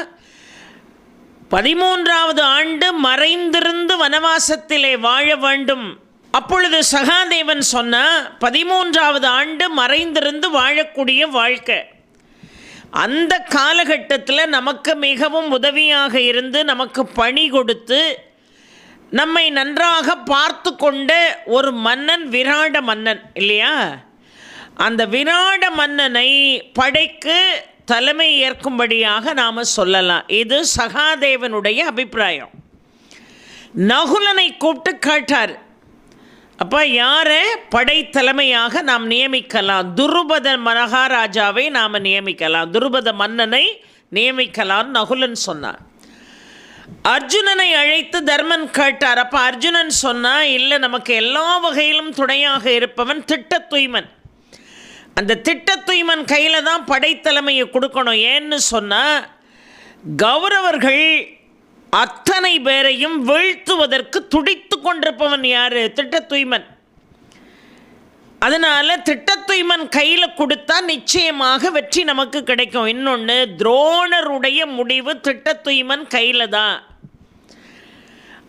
13வது ஆண்டு மறைந்திருந்து வனவாசத்திலே வாழ வேண்டும். அப்பொழுது சகாதேவன் சொன்ன 13வது ஆண்டு மறைந்திருந்து வாழக்கூடிய வாழ்க்கை, அந்த காலகட்டத்தில் நமக்கு மிகவும் உதவியாக இருந்து நமக்கு பணி கொடுத்து நம்மை நன்றாக பார்த்து கொண்ட ஒரு மன்னன், விராட மன்னன் இல்லையா? அந்த விராட மன்னனை படைக்கு தலைமை ஏற்கும்படியாக நாம் சொல்லலாம். இது சகாதேவனுடைய அபிப்பிராயம். நகுலனை கூப்பிட்டு கேட்டார், அப்போ யாரை படைத்தலைமையாக நாம் நியமிக்கலாம்? துருபத மகாராஜாவை நாம் நியமிக்கலாம், துருபத மன்னனை நியமிக்கலாம் நகுலன் சொன்னார். அர்ஜுனனை அழைத்து தர்மன் கேட்டார். அப்போ அர்ஜுனன் சொன்னால், இல்லை, நமக்கு எல்லா வகையிலும் துணையாக இருப்பவன் திட்ட தூய்மன். அந்த திட்ட தூய்மன் கையில் தான் படைத்தலைமையை கொடுக்கணும். ஏன்னு சொன்னால், கௌரவர்கள் அத்தனை பேரையும் வீழ்த்துவதற்கு துடித்து கொண்டிருப்பவன் யார்? திட்ட தூய்மன். அதனால் திட்ட தூய்மன் கையில் கொடுத்தா நிச்சயமாக வெற்றி நமக்கு கிடைக்கும். இன்னொன்று, துரோணருடைய முடிவு திட்ட தூய்மன் கையில் தான்.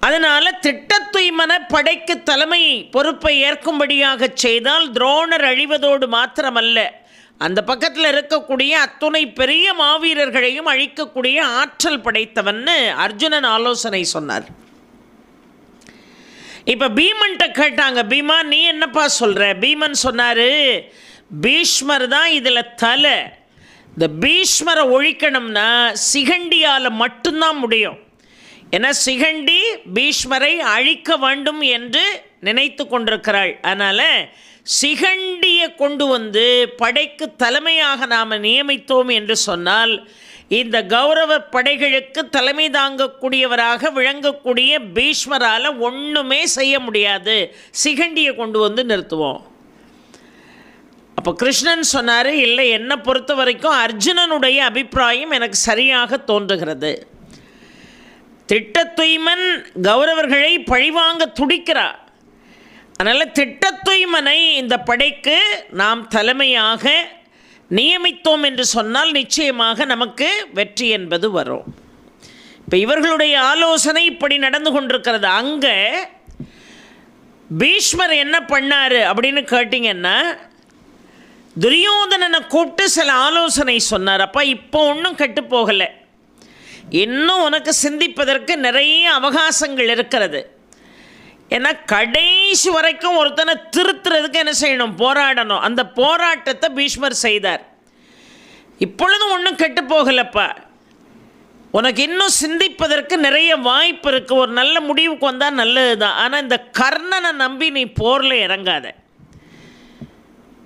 அதனால் திட்ட தூய்மனை படைக்கு தலைமை பொறுப்பை ஏற்கும்படியாக செய்தால் துரோணர் அழிவதோடு மாத்திரமல்ல, அந்த பக்கத்தில் இருக்கக்கூடிய அத்துணை பெரிய மாவீரர்களையும் அழிக்கக்கூடிய ஆற்றல் படைத்தவன்னு அர்ஜுனன் ஆலோசனை சொன்னார். இப்போ பீமன்கிட்ட கேட்டாங்க, பீமா நீ என்னப்பா சொல்கிற? பீமன் சொன்னார், பீஷ்மர் தான் இதில் தலை. இந்த பீஷ்மரை ஒழிக்கணும்னா சிகண்டியால் மட்டும்தான் முடியும். ஏன்னா சிகண்டி பீஷ்மரை அழிக்க வேண்டும் என்று நினைத்து கொண்டிருக்கிறாள். அதனால் சிகண்டியை கொண்டு வந்து படைக்கு தலைமையாக நாம் நியமித்தோம் என்று சொன்னால், இந்த கௌரவ படைகளுக்கு தலைமை தாங்கக்கூடியவராக விளங்கக்கூடிய பீஷ்மரால் ஒன்றுமே செய்ய முடியாது. சிகண்டியை கொண்டு வந்து நிறுத்துவோம். அப்போ கிருஷ்ணன் சொன்னார், இல்லை, என்னை பொறுத்த வரைக்கும் அர்ஜுனனுடைய அபிப்பிராயம் எனக்கு சரியாக தோன்றுகிறது. திட்ட தூய்மன் கௌரவர்களை பழிவாங்க துடிக்கிறார். அதனால் திட்ட தூய்மனை இந்த படைக்கு நாம் தலைமையாக நியமித்தோம் என்று சொன்னால் நிச்சயமாக நமக்கு வெற்றி என்பது வரும். இப்போ இவர்களுடைய ஆலோசனை இப்படி நடந்து கொண்டிருக்கிறது. அங்கே பீஷ்மர் என்ன பண்ணார் அப்படின்னு கேட்டிங்கன்னா, துரியோதனனை கூப்பிட்டு சில ஆலோசனை சொன்னார். அப்போ இப்போ ஒன்றும் கெட்டு போகலை, இன்னும் உனக்கு சிந்திப்பதற்கு நிறைய அவகாசங்கள் இருக்கிறது. ஏன்னா கடைசி வரைக்கும் ஒருத்தனை திருத்துறதுக்கு என்ன செய்யணும்? போராடணும். அந்த போராட்டத்தை பீஷ்மர் செய்தார். இப்பொழுதும் ஒன்றும் கெட்டு போகலப்பா, உனக்கு இன்னும் சிந்திப்பதற்கு நிறைய வாய்ப்பு இருக்குது. ஒரு நல்ல முடிவுக்கு வந்தால் நல்லது தான். ஆனால் இந்த கர்ணனை நம்பி நீ போரில் இறங்காத.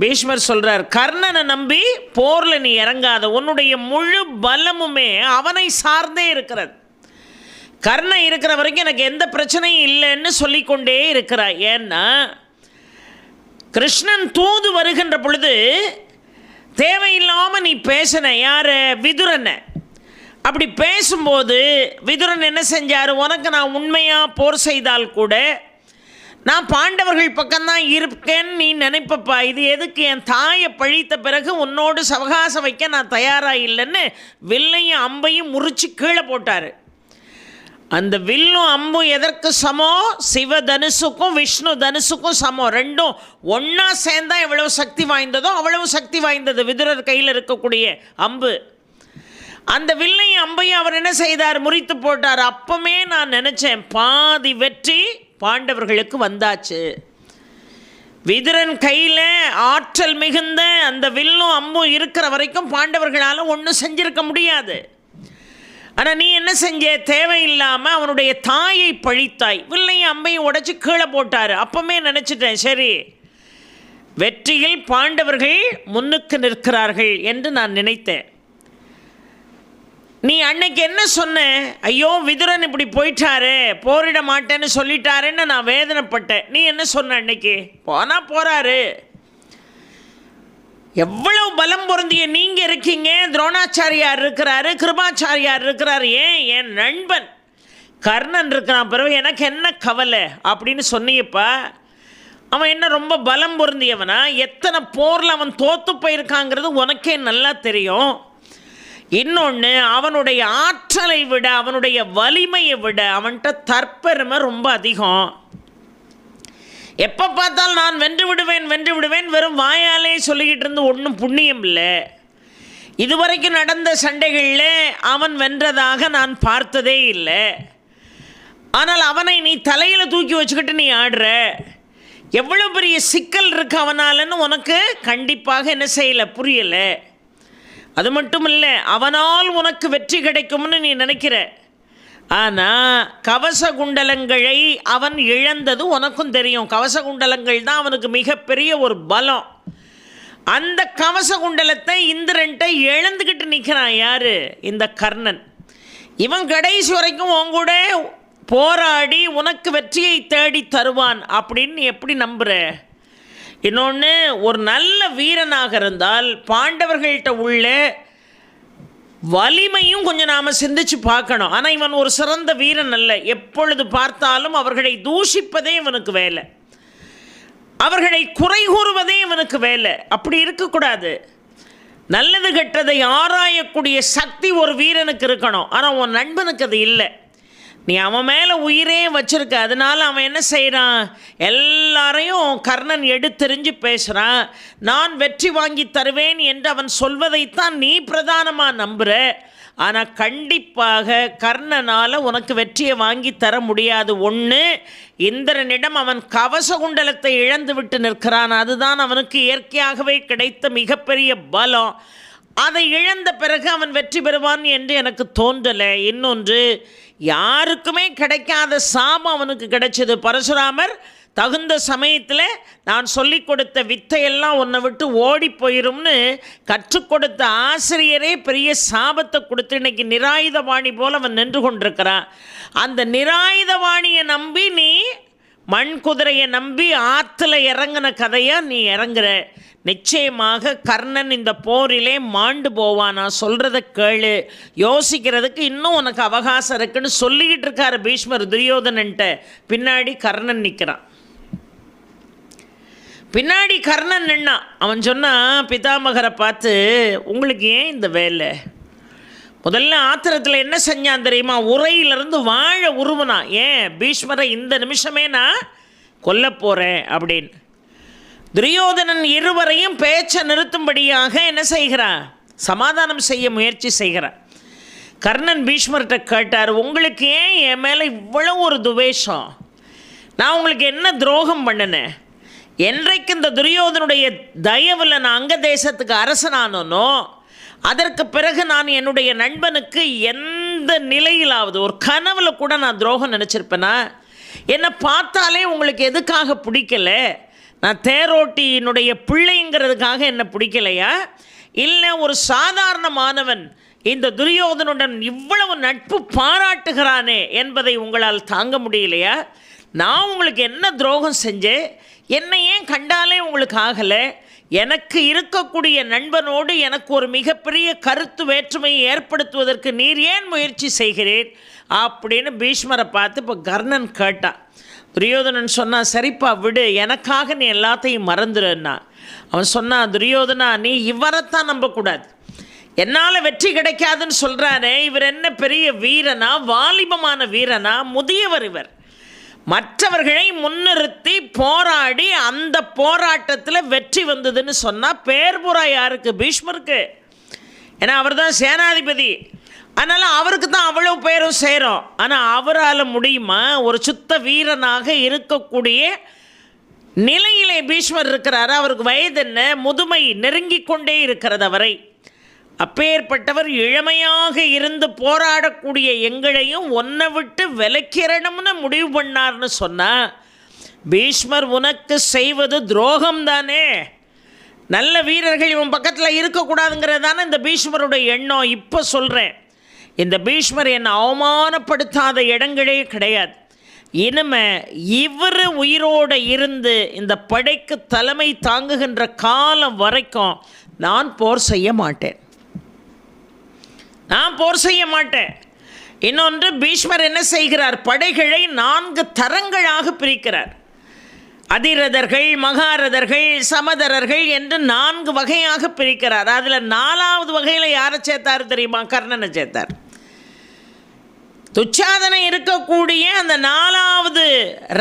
பீஷ்மர் சொல்கிறார், கர்ணனை நம்பி போரில் நீ இறங்காத. உன்னுடைய முழு பலமுமே அவனை சார்ந்தே இருக்கிறது. கர்ணன் இருக்கிற வரைக்கும் எனக்கு எந்த பிரச்சனையும் இல்லைன்னு சொல்லிக்கொண்டே இருக்கிறாய். ஏன்னா கிருஷ்ணன் தூது வருகின்ற பொழுது தேவையில்லாமல் நீ பேசின யார்? விதுரனை. அப்படி பேசும்போது விதுரன் என்ன செஞ்சார்? உனக்கு நான் உண்மையாக போர் செய்தால் கூட நான் பாண்டவர்கள் பக்கம்தான் இருக்கேன்னு நீ நினைப்பப்பா. இது எதுக்கு? என் தாயை பழித்த பிறகு உன்னோடு சவகாசம் வைக்க நான் தயாராக இல்லைன்னு வில்லையும் அம்பையும் முறித்து கீழே போட்டார். அந்த வில்லும் அம்பும் எதற்கு சமம்? சிவ தனுசுக்கும் விஷ்ணு தனுசுக்கும் சமம். ரெண்டும் ஒன்றா சேர்ந்தா எவ்வளவு சக்தி வாய்ந்ததோ அவ்வளவு சக்தி வாய்ந்தது விதுரர் கையில் இருக்கக்கூடிய அம்பு. அந்த வில்லையும் அம்பையும் அவர் என்ன செய்தார்? முறித்து போட்டார். அப்பமே நான் நினச்சேன், பாதி வெற்றி பாண்டவர்களுக்கு வந்தாச்சு. விதுரன் கையில் ஆற்றல் மிகுந்த அந்த வில்லும் அம்பும் இருக்கிற வரைக்கும் பாண்டவர்களால் ஒன்றும் செஞ்சிருக்க முடியாது. ஆனால் நீ என்ன செஞ்ச? தேவையில்லாமல் அவனுடைய தாயை பழித்தாய். வில்லையும் அம்பையும் உடைச்சி கீழே போட்டார். அப்பமே நினச்சிட்டேன், சரி, வெற்றியில் பாண்டவர்கள் முன்னுக்கு நிற்கிறார்கள் என்று நான் நினைத்தேன். நீ அன்னைக்கு என்ன சொன்ன? ஐயோ விதுரன் இப்படி போயிட்டாரு, போரிட மாட்டேன்னு சொல்லிட்டாருன்னு நான் வேதனைப்பட்டேன். நீ என்ன சொன்ன அன்னைக்கு? போனால் போகிறாரு, எவ்வளவு பலம் பொருந்திய நீங்கள் இருக்கீங்க, துரோணாச்சாரியார் இருக்கிறாரு, கிருபாச்சாரியார் இருக்கிறாரு, ஏன் என் நண்பன் கர்ணன் இருக்கிறான், பிறகு எனக்கு என்ன கவலை அப்படின்னு சொன்னியப்பா. அவன் என்ன ரொம்ப பலம் பொருந்தியவனா? எத்தனை போரில் அவன் தோற்று போயிருக்காங்கிறது உனக்கே நல்லா தெரியும். இன்னொன்று, அவனுடைய ஆற்றலை விட அவனுடைய வலிமையை விட அவன்கிட்ட தற்பெருமை ரொம்ப அதிகம். எப்போ பார்த்தாலும் நான் வென்று விடுவேன் வென்று விடுவேன் வெறும் வாயாலே சொல்லிக்கிட்டு இருந்து ஒன்றும் புண்ணியம் இல்லை. இதுவரைக்கும் நடந்த சண்டைகளில் அவன் வென்றதாக நான் பார்த்ததே இல்லை. ஆனால் அவனை நீ தலையில் தூக்கி வச்சுக்கிட்டு நீ ஆடுற. எவ்வளோ பெரிய சிக்கல் இருக்கு அவனாலன்னு உனக்கு கண்டிப்பாக என்ன செய்யலை, புரியலை. அது மட்டும் இல்லை, அவனால் உனக்கு வெற்றி கிடைக்கும்னு நீ நினைக்கிற. ஆனால் கவச குண்டலங்களை அவன் இழந்தது உனக்கும் தெரியும். கவச குண்டலங்கள் தான் அவனுக்கு மிகப்பெரிய ஒரு பலம். அந்த கவச குண்டலத்தை இந்திரன்ட்ட இழந்துக்கிட்டு நிற்கிறான். யார்? இந்த கர்ணன். இவன் கடைசி வரைக்கும் உங்கூட போராடி உனக்கு வெற்றியை தேடி தருவான் அப்படின்னு எப்படி நம்புகிற? இன்னொன்று, ஒரு நல்ல வீரனாக இருந்தால் பாண்டவர்கள்ட்ட உள்ள வலிமையும் கொஞ்சம் நாம் சிந்திச்சு பார்க்கணும். ஆனால் இவன் ஒரு சிறந்த வீரன் அல்ல. எப்பொழுது பார்த்தாலும் அவர்களை தூஷிப்பதே இவனுக்கு வேலை, அவர்களை குறை கூறுவதே இவனுக்கு வேலை. அப்படி இருக்கக்கூடாது. நல்லது கெட்டதை ஆராயக்கூடிய சக்தி ஒரு வீரனுக்கு இருக்கணும். ஆனால் உன் நண்பனுக்கு அது இல்லை. நீ அவன் மேலே உயிரே வச்சிருக்க. அதனால அவன் என்ன செய்கிறான்? எல்லாரையும் கர்ணன் எடுத்தெறிஞ்சு பேசுகிறான். நான் வெற்றி வாங்கி தருவேன் என்று அவன் சொல்வதைத்தான் நீ பிரதானமாக நம்புகிற. ஆனால் கண்டிப்பாக கர்ணனால் உனக்கு வெற்றியை வாங்கி தர முடியாது. ஒன்று, இந்திரனிடம் அவன் கவச குண்டலத்தை இழந்து விட்டு நிற்கிறான். அதுதான் அவனுக்கு இயற்கையாகவே கிடைத்த மிகப்பெரிய பலம். அதை இழந்த பிறகு அவன் வெற்றி பெறுவான் என்று எனக்கு தோன்றலை. இன்னொன்று, யாருக்குமே கிடைக்காத சாபம் அவனுக்கு கிடைச்சது. பரசுராமர் தகுந்த சமயத்தில் நான் சொல்லி கொடுத்த வித்தையெல்லாம் உன்னை விட்டு ஓடி போயிரும்னு கற்றுக் கொடுத்த ஆசிரியரே பெரிய சாபத்தை கொடுத்து இன்னைக்கு நிராயுதபாணி போல் அவன் நின்று கொண்டிருக்கிறான். அந்த நிராயுதபாணியை நம்பி நீ மண் குதிரையை நம்பி ஆற்றுல இறங்கின கதையாக நீ இறங்குற. நிச்சயமாக கர்ணன் இந்த போரிலே மாண்டு போவான். நான் சொல்கிறத கேளு, யோசிக்கிறதுக்கு இன்னும் உனக்கு அவகாசம் இருக்குன்னு சொல்லிக்கிட்டு இருக்காரு பீஷ்மர் துரியோதனன்ட்ட. பின்னாடி கர்ணன் நிற்கிறான். பின்னாடி கர்ணன் நின்னான். அவன் சொன்னான் பிதாமகரை பார்த்து, உங்களுக்கு ஏன் இந்த வேலை? முதல்ல ஆத்திரத்தில் என்ன செஞ்சான் தெரியுமா? உரையிலிருந்து வாழை உருவனான். ஏன்? பீஷ்மரை இந்த நிமிஷமே நான் கொல்ல போகிறேன் அப்படின்னு. துரியோதனன் இருவரையும் பேச்சை நிறுத்தும்படியாக என்ன செய்கிறான்? சமாதானம் செய்ய முயற்சி செய்கிறான். கர்ணன் பீஷ்மர்கிட்ட கேட்டார், உங்களுக்கு ஏன் என் மேலே இவ்வளோ ஒரு துவேஷம்? நான் உங்களுக்கு என்ன துரோகம் பண்ணினேன்? என்றைக்கு இந்த துரியோதனுடைய தயவில் நான் அங்க தேசத்துக்கு அரசனானோ அதற்கு பிறகு நான் என்னுடைய நண்பனுக்கு எந்த நிலையிலாவது ஒரு கனவுல கூட நான் துரோகம் நினச்சிருப்பேனா? என்னை பார்த்தாலே உங்களுக்கு எதுக்காக பிடிக்கல? நான் தேரோட்டியினுடைய பிள்ளைங்கிறதுக்காக என்ன பிடிக்கலையா? இல்லை ஒரு சாதாரணமானவன் இந்த துரியோதனுடன் இவ்வளவு நட்பு பாராட்டுகிறானே என்பதை உங்களால் தாங்க முடியலையா? நான் உங்களுக்கு என்ன துரோகம் செஞ்சேன்? என்னை ஏன் கண்டாலே உங்களுக்கு ஆகலை? எனக்கு இருக்கக்கூடிய நண்பனோடு எனக்கு ஒரு மிகப்பெரிய கருத்து வேற்றுமையை ஏற்படுத்துவதற்கு நீர் ஏன் முயற்சி செய்கிறீர் அப்படின்னு பீஷ்மரை பார்த்து இப்போ கர்ணன் கேட்டான். துரியோதனன் சொன்னான், சரிப்பா விடு, எனக்காக நீ எல்லாத்தையும் மறந்துடுன்னா. அவன் சொன்னான், துரியோதனா நீ இவரைத்தான் நம்பக்கூடாது. என்னால் வெற்றி கிடைக்காதுன்னு சொல்கிறானே, இவர் என்ன பெரிய வீரனா, வாலிபமான வீரனா, முதியவர் இவர். மற்றவர்களை முன்னிறுத்தி போராடி அந்த போராட்டத்தில் வெற்றி வந்ததுன்னு சொன்னால் பேர்புறா யாருக்கு? பீஷ்மருக்கு. ஏன்னா அவர் தான் சேனாதிபதி. அதனால் அவருக்கு தான் அவ்வளோ பேரும் சேரும். ஆனால் அவரால் முடியுமா? ஒரு சுத்த வீரனாக இருக்கக்கூடிய நிலையிலே பீஷ்மர் இருக்கிறாரு. அவருக்கு வயது என்ன? முதுமை நெருங்கி கொண்டே இருக்கிறது அவரை. அப்பேற்பட்டவர் இளமையாக இருந்து போராடக்கூடிய எங்களையும் ஒன்றை விட்டு விலக்கிறணும்னு முடிவு பண்ணார்னு சொன்னால் பீஷ்மர் உனக்கு செய்வது துரோகம் தானே. நல்ல வீரர்கள் இவன் பக்கத்தில் இருக்கக்கூடாதுங்கிறது தானே இந்த பீஷ்மருடைய எண்ணம். இப்போ சொல்கிறேன், இந்த பீஷ்மர் என்னை அவமானப்படுத்தாத இடங்களே கிடையாது. இனிமே இவர் உயிரோடு இருந்து இந்த படைக்கு தலைமை தாங்குகின்ற காலம் வரைக்கும் நான் போர் செய்ய மாட்டேன். நான் போர் செய்ய மாட்டேன். இன்னொன்று, பீஷ்மர் என்ன செய்கிறார்? படைகளை 4 தரங்களாக பிரிக்கிறார். அதிரதர்கள், மகாரதர்கள், சமதரர்கள் என்று 4 வகையாக பிரிக்கிறார். அதில் 4வது வகையில் யாரை சேர்த்தார் தெரியுமா? கர்ணனை சேர்த்தார். துச்சாதனை இருக்கக்கூடிய அந்த 4வது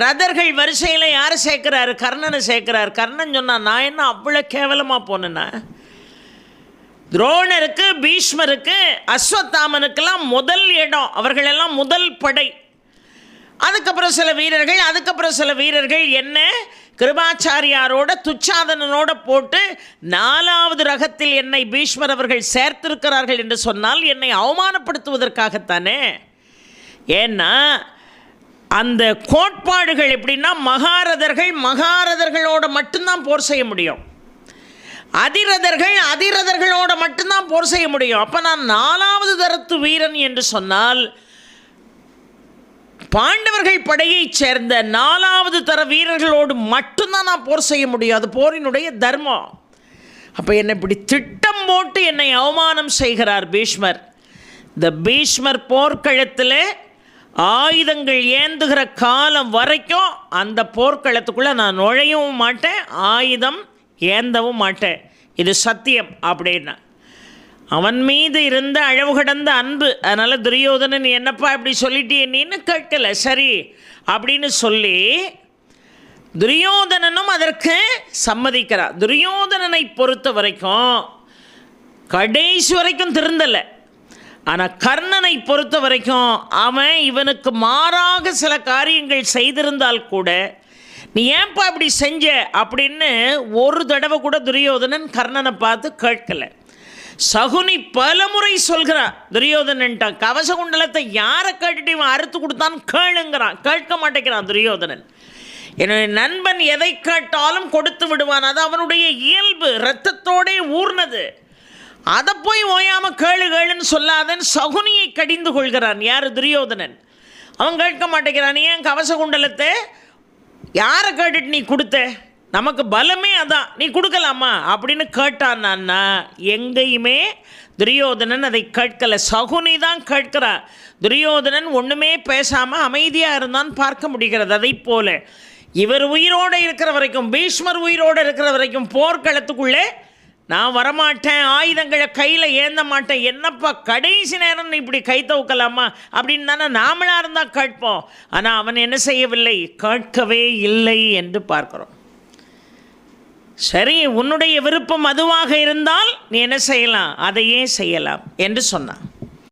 ரதர்கள் வரிசையில் யாரை சேர்க்கிறாரு? கர்ணனை சேர்க்கிறார். கர்ணன் சொன்னான், நான் என்ன அவ்வளோ கேவலமாக போனேன்னா? துரோணருக்கு, பீஷ்மருக்கு, அஸ்வத்தாமனுக்கெல்லாம் முதல் இடம், அவர்களெல்லாம் முதல் படை. அதுக்கப்புறம் சில வீரர்கள் என்ன கிருபாச்சாரியாரோட துச்சாதனனோட போட்டு 4வது ரகத்தில் என்னை பீஷ்மர் அவர்கள் சேர்த்திருக்கிறார்கள் என்று சொன்னால் என்னை அவமானப்படுத்துவதற்காகத்தானே. ஏன்னா அந்த கோட்பாடுகள் எப்படின்னா மகாரதர்களோட மட்டும்தான் போர் செய்ய முடியும், அதிரதர்களோட மட்டும்தான் போர் செய்ய முடியும். அப்போ நான் 4வது தரத்து வீரன் என்று சொன்னால் பாண்டவர்கள் படையைச் சேர்ந்த 4வது தர வீரர்களோடு மட்டும்தான் நான் போர் செய்ய முடியும். அது போரினுடைய தர்மம். அப்போ என்னை இப்படி திட்டம் போட்டு என்னை அவமானம் செய்கிறார் பீஷ்மர். இந்த பீஷ்மர் போர்க்களத்தில் ஆயுதங்கள் ஏந்துகிற காலம் வரைக்கும் அந்த போர்க்களத்துக்குள்ளே நான் நுழையவும் மாட்டேன், ஆயுதம் ஏந்தவும் மாட்டேன். இது சத்தியம் அப்படின்னா அவன் மீது இருந்த அளவு கடந்த அன்பு. அதனால் துரியோதனன் என்னப்பா இப்படி சொல்லிட்டே நீன்னு கேட்கல, சரி அப்படின்னு சொல்லி துரியோதனனும் அதற்கு சம்மதிக்கிறார். துரியோதனனை பொறுத்த வரைக்கும் கடைசி வரைக்கும் திருந்தலை. ஆனால் கர்ணனை பொறுத்த வரைக்கும் அவன் இவனுக்கு மாறாக சில காரியங்கள் செய்திருந்தால் கூட நீ ஏன்பா இப்படி செஞ்ச அப்படின்னு ஒரு தடவை கூட துரியோதனன் கர்ணனை பார்த்து கேட்கலை. சகுனி பலமுறை சொல்கிறான் துரியோதனன்ட்டான், கவச குண்டலத்தை யாரை கேட்டுட்டு இவன் அறுத்து கொடுத்தான்னு கேளுங்கிறான், கேட்க மாட்டேங்கிறான் துரியோதனன். என்னுடைய நண்பன் எதை கேட்டாலும் கொடுத்து விடுவான், அது அவனுடைய இயல்பு, இரத்தத்தோடே ஊர்னது. அதை போய் ஓயாமல் கேளுன்னு சொல்லாதன்னு சகுனியை கடிந்து கொள்கிறான். யார்? துரியோதனன். அவன் கேட்க மாட்டேங்கிறான். ஏன் கவச குண்டலத்தை யாரை கேட்டுட்டு நீ கொடுத்த? நமக்கு பலமே அதான், நீ கொடுக்கலாமா அப்படின்னு கேட்டான்னா எங்கேயுமே துரியோதனன் அதை கேட்கலை. சகுனி தான் கேட்கிறான். துரியோதனன் ஒன்றுமே பேசாமல் அமைதியாக இருந்தான் பார்க்க முடிகிறது. அதை போல இவர் உயிரோடு இருக்கிற வரைக்கும், பீஷ்மர் உயிரோடு இருக்கிற வரைக்கும் போர்க்களத்துக்குள்ளே நான் வரமாட்டேன், ஆயுதங்களை கையில் ஏந்த மாட்டேன். என்னப்பா கடைசி நேரம் இப்படி கை தூக்கலாமா அப்படின்னு தானே நாமளாக இருந்தால் கேட்போம். ஆனால் அவன் என்ன செய்யவில்லை, கேட்கவே இல்லை என்று பார்க்கிறோம். சரி, உன்னுடைய விருப்பம் அதுவாக இருந்தால் நீ என்ன செய்யலாம், அதையே செய்யலாம் என்று சொன்னான்.